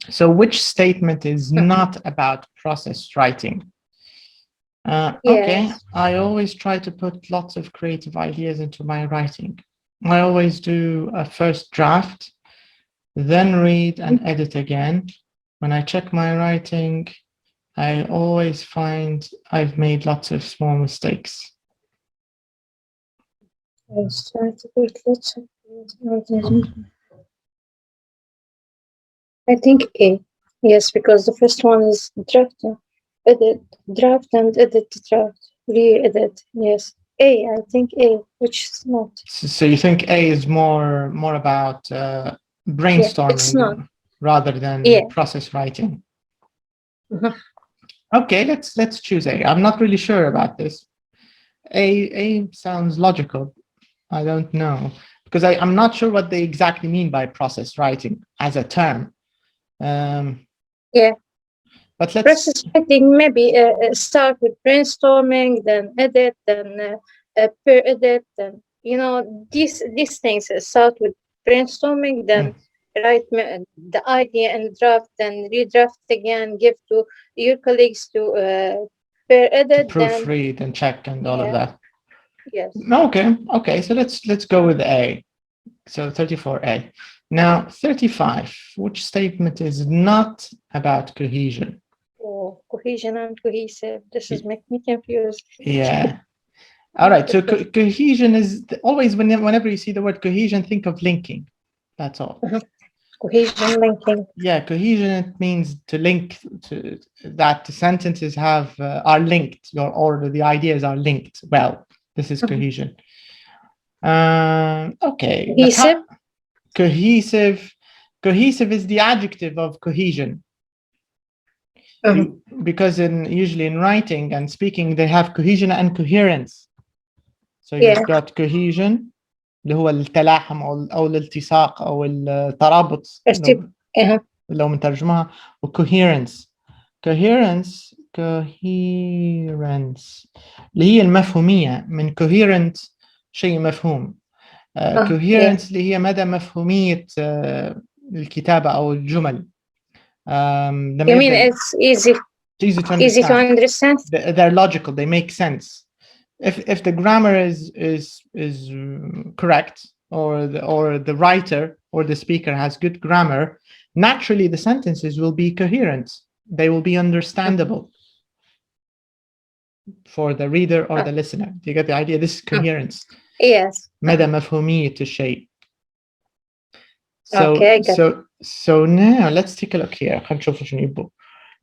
So which statement is not about process writing? Okay, I always try to put lots of creative ideas into my writing. I always do a first draft, then read and edit again. When I check my writing, I always find I've made lots of small mistakes. I try to put lots of ideas. I think A. Yes, because the first one is draft and edit draft, re-edit. Yes, A. I think A, which is not. So you think A is more about brainstorming it's not. rather than process writing? Okay, let's choose A. I'm not really sure about this. A sounds logical. I don't know, because I'm not sure what they exactly mean by process writing as a term. But let's process writing maybe start with brainstorming, then edit, then per edit, then these things start with brainstorming, then write the idea and draft, then redraft again, give to your colleagues to per edit, to proofread and check and all of that. Yes. Okay. So let's go with A. So 34A. Now 35. Which statement is not about cohesion? Oh, cohesion and cohesive. This is making me confused. Yeah. All right. So cohesion is always whenever you see the word cohesion, think of linking. That's all. Cohesion, linking. Yeah, cohesion, it means to link, to that the sentences are linked, or the ideas are linked. Well, this is cohesion. Okay. Cohesive. Cohesive is the adjective of cohesion. Because usually in writing and speaking, they have cohesion and coherence. So you've got cohesion, اللي هو التلاحم أو الالتصاق أو الترابط لو بنترجمها، وcoherence. coherence اللي هي المفهومية، من coherent شيء مفهوم. coherence اللي هي مدى مفهومية الكتابة أو الجمل. You mean it's easy to understand? They're logical. They make sense. If the grammar is correct, or the writer or the speaker has good grammar, naturally the sentences will be coherent. They will be understandable for the reader or the listener. Do you get the idea? This is coherence. Yes. مدى مفهومية الشيء. So now let's take a look here.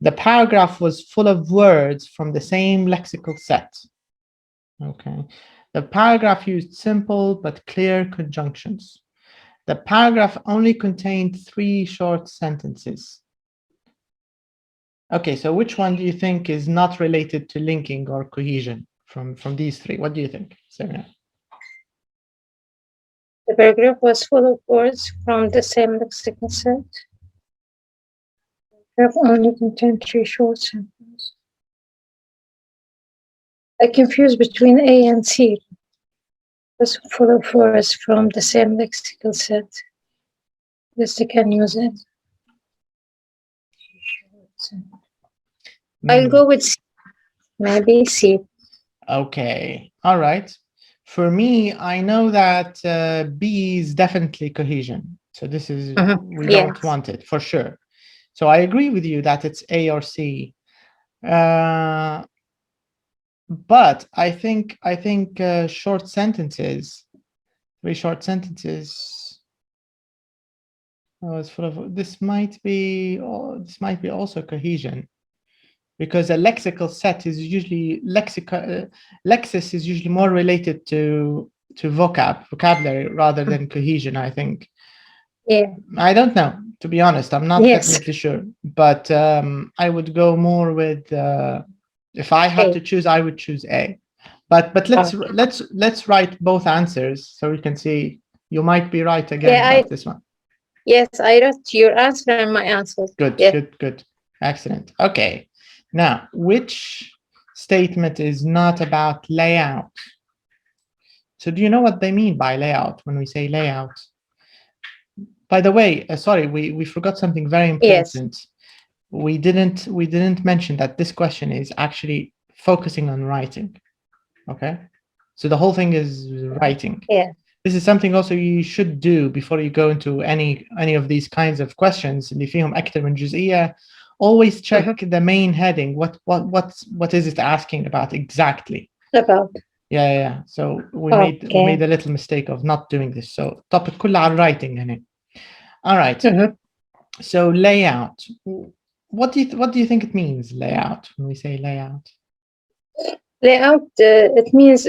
The paragraph was full of words from the same lexical set. Okay. The paragraph used simple but clear conjunctions. The paragraph only contained 3 short sentences. Okay, so which one do you think is not related to linking or cohesion from these 3? What do you think, Sarah? The paragraph was full of words from the same lexical set. The paragraph only contained 3 short sentences. I confused between A and C. Was full of words from the same lexical set. Yes, I can use it. I'll go with C. Maybe C. Okay. All right. For me, I know that B is definitely cohesion. So this is, we don't want it for sure. So I agree with you that it's A or C. But I think short sentences, 3 short sentences. It's full of, this might be also cohesion, because a lexical set is usually lexis is usually more related to vocabulary rather than cohesion, I think. Yeah. I don't know, to be honest. I'm not definitely sure, but I would go more with. If I had to choose, I would choose A. But let's write both answers so we can see. You might be right again about this one. Yes, I wrote your answer and my answer. Good. Excellent. Okay. Now, which statement is not about layout? So do you know what they mean by layout when we say layout? By the way, sorry, we forgot something very important. Yes. We didn't mention that this question is actually focusing on writing. Okay, so the whole thing is writing. Yeah. This is something also you should do before you go into any of these kinds of questions. اللي فيهم أكتر من جزئية. Always check the main heading. What is it asking about exactly? About. Yeah. So we made a little mistake of not doing this. So topic كله على writing هنا. All right. So layout. What do you think it means, layout, when we say layout? Layout, it means,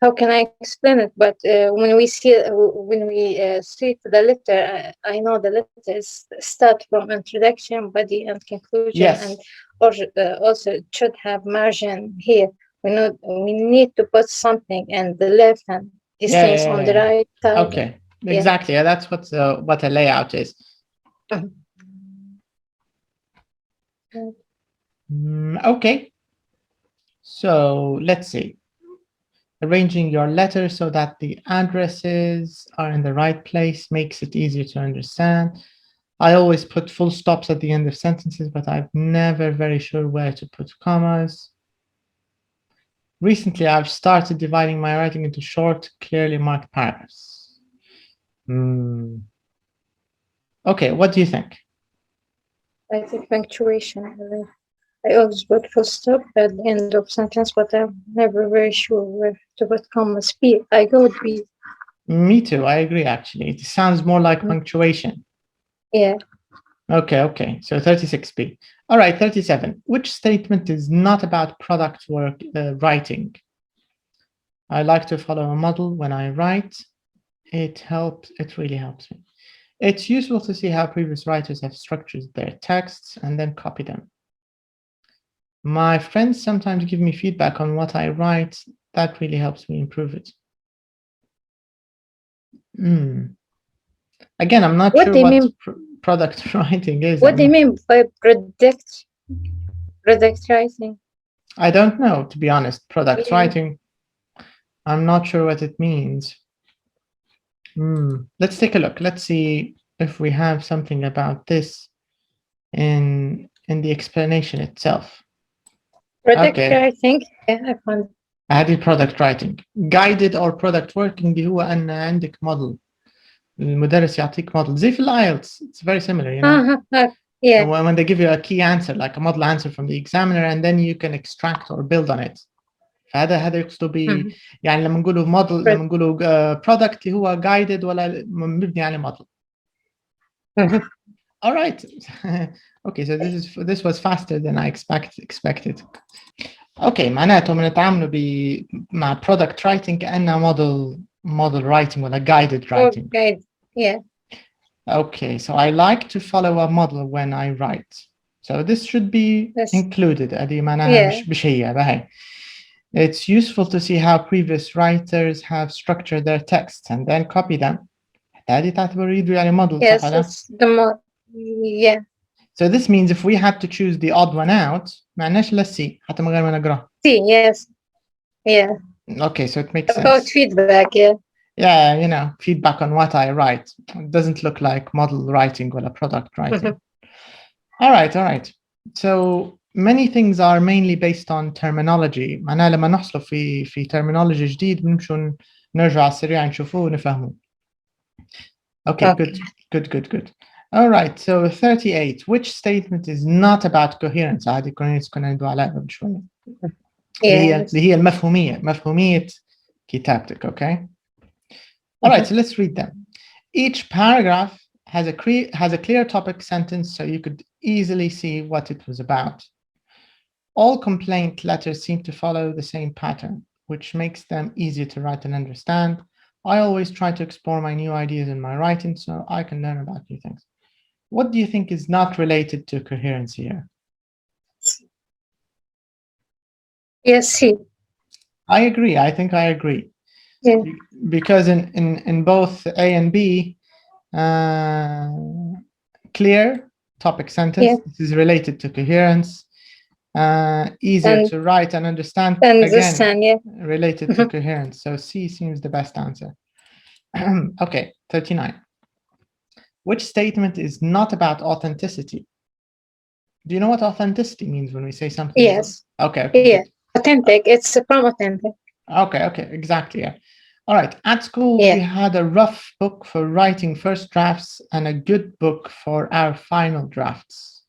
how can I explain it? But when we see the letter, I know the letters start from introduction, body, and conclusion. Yes. And also it should have margin here. We need to put something in the left and these things on the right side. Okay, exactly. Yeah, that's what a layout is. Okay. So let's see. Arranging your letters so that the addresses are in the right place makes it easier to understand. I always put full stops at the end of sentences, but I'm never very sure where to put commas. Recently, I've started dividing my writing into short, clearly marked paragraphs. Okay, what do you think? I think punctuation. I always put full stop at the end of sentence, but I'm never very sure where to put commas. I go with B. Me too, I agree actually. It sounds more like punctuation. Yeah. Okay. So 36B. All right, 37. Which statement is not about product work writing? I like to follow a model when I write. It really helps me. It's useful to see how previous writers have structured their texts and then copy them. My friends sometimes give me feedback on what I write. That really helps me improve it. Again, I'm not sure what product writing is. What do you mean by product writing? I don't know, to be honest. Product writing, I'm not sure what it means. Let's take a look. Let's see if we have something about this in the explanation itself. Product writing. Yeah, I found. هذه product writing. Guided or product working دي هو أن عندك model. المدرس يعطيك model. زي في الIELTS. It's very similar, you know. Yeah. When they give you a key answer, like a model answer from the examiner, and then you can extract or build on it. فهذا يقصد ب يعني لما نقوله model لما نقوله product اللي هو guided ولا مبني على model. All right. Okay, so this was faster than I expected. Okay, معناته بنتعاملوا مع product writing كأنه model writing ولا guided writing. Guide. Yeah. Okay, so I like to follow a model when I write. So this should be included. هذه معناها مش هي بهاي. It's useful to see how previous writers have structured their texts and then copy them. هذه تعتبر يدو يعني model. Yes, it's the model. Yeah. So this means if we had to choose the odd one out, معناش لا C حتى من غير ما نقراه. C, yes. Yeah. Okay, so it makes sense. About feedback, yeah. Yeah, you know, feedback on what I write. It doesn't look like model writing or a product writing. All right. So many things are mainly based on terminology. معناها لما نحصل في terminology جديد بنمشوا نرجع على السريع نشوفوه ونفهموه. Okay, good. All right, so 38. Which statement is not about coherence? هذه coherence كنا ندوا عليها قبل شوية. اللي هي مفهومية كتابتك, okay? All right, so let's read them. Each paragraph has a clear topic sentence, so you could easily see what it was about. All complaint letters seem to follow the same pattern, which makes them easier to write and understand. I always try to explore my new ideas in my writing so I can learn about new things. What do you think is not related to coherence here? Yes, C. I agree. I think I agree. Yeah. Because in both A and B, clear topic sentence, this is related to coherence. Easier to write and understand, again, yeah. related to coherence. So C seems the best answer. Okay, 39. Which statement is not about authenticity? Do you know what authenticity means when we say something? Yes. Okay. Yeah. Authentic. It's from authentic. Okay, exactly. Yeah. All right. At school, we had a rough book for writing first drafts and a good book for our final drafts.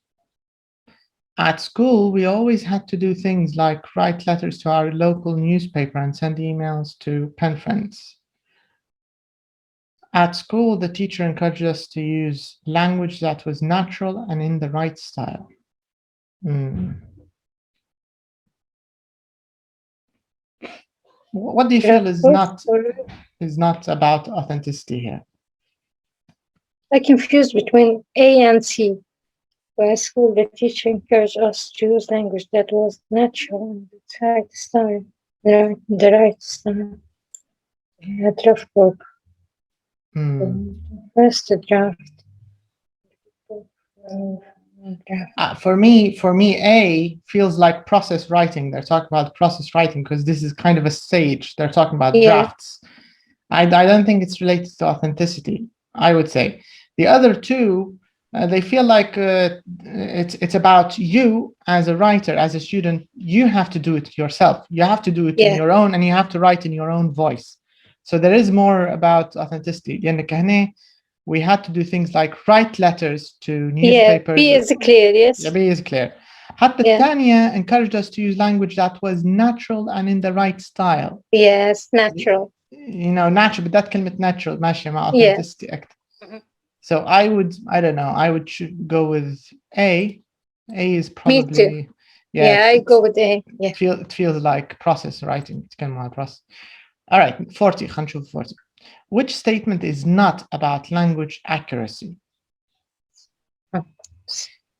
At school, we always had to do things like write letters to our local newspaper and send emails to pen friends. At school, the teacher encouraged us to use language that was natural and in the right style. What do you feel is not about authenticity here? I confused between A and C. Where at school, the teacher encouraged us to use language that was natural and the right style. The right style. A draft book. First draft. For me, A feels like process writing. They're talking about process writing because this is kind of a stage. They're talking about drafts. I don't think it's related to authenticity, I would say. The other two, they feel like it's about you as a writer, as a student. You have to do it yourself. You have to do it in your own, and you have to write in your own voice. So there is more about authenticity. We had to do things like write letters to newspapers. B is clear, yes. B is clear. حتى الثانية encouraged us to use language that was natural and in the right style. Yes, natural. You know, natural, but that كلمة natural ماشية مع authenticity أكتر. So I would go with A. A is probably. Me too. Yeah, I go with A. Yeah. It feels like process writing. It's kind of process. All right, 40. 40. Which statement is not about language accuracy?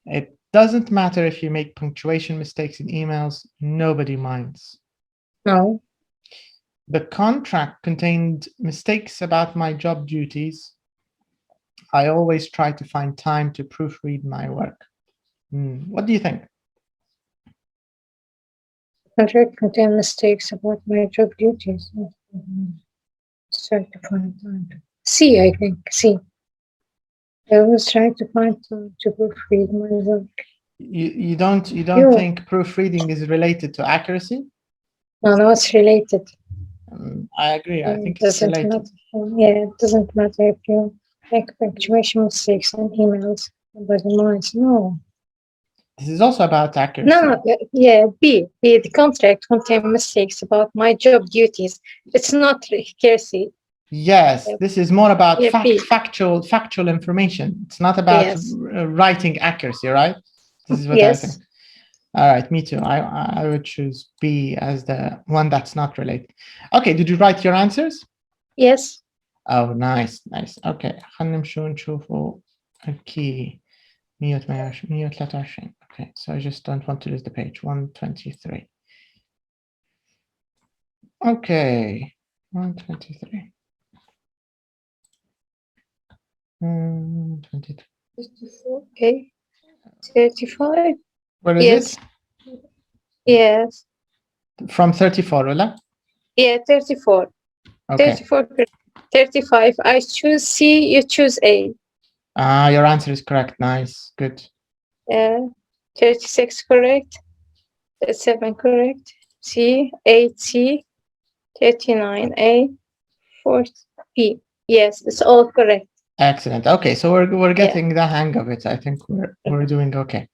It doesn't matter if you make punctuation mistakes in emails. Nobody minds. No. The contract contained mistakes about my job duties. I always try to find time to proofread my work. What do you think? The contract contained mistakes about my job duties. Try to find time. C, I think. C. I always try to find time to proofread my work. You don't think proofreading is related to accuracy? No, it's related. I agree. I think it's related. It doesn't matter if you make punctuation mistakes in emails. Nobody minds. No. This is also about accuracy. No, B. The contract contains mistakes about my job duties. It's not accuracy. Yes, this is more about factual information. It's not about writing accuracy, right? This is what I think. All right, me too. I would choose B as the one that's not related. Okay, did you write your answers? Yes. Oh, nice. Okay, خلينا نشوفوا الكي 123. Okay, so I just don't want to lose the page. 123. Okay, 123. 23. Okay. 35. Where is it? Yes. From 34, right? Yeah, 34. Okay. 34, 35. I choose C, you choose A. Your answer is correct. Nice. Good. 36 correct. 37 correct. C, 8 C, 39 A, 40 B. Yes, it's all correct. Excellent. Okay, so we're getting the hang of it. I think we're doing okay.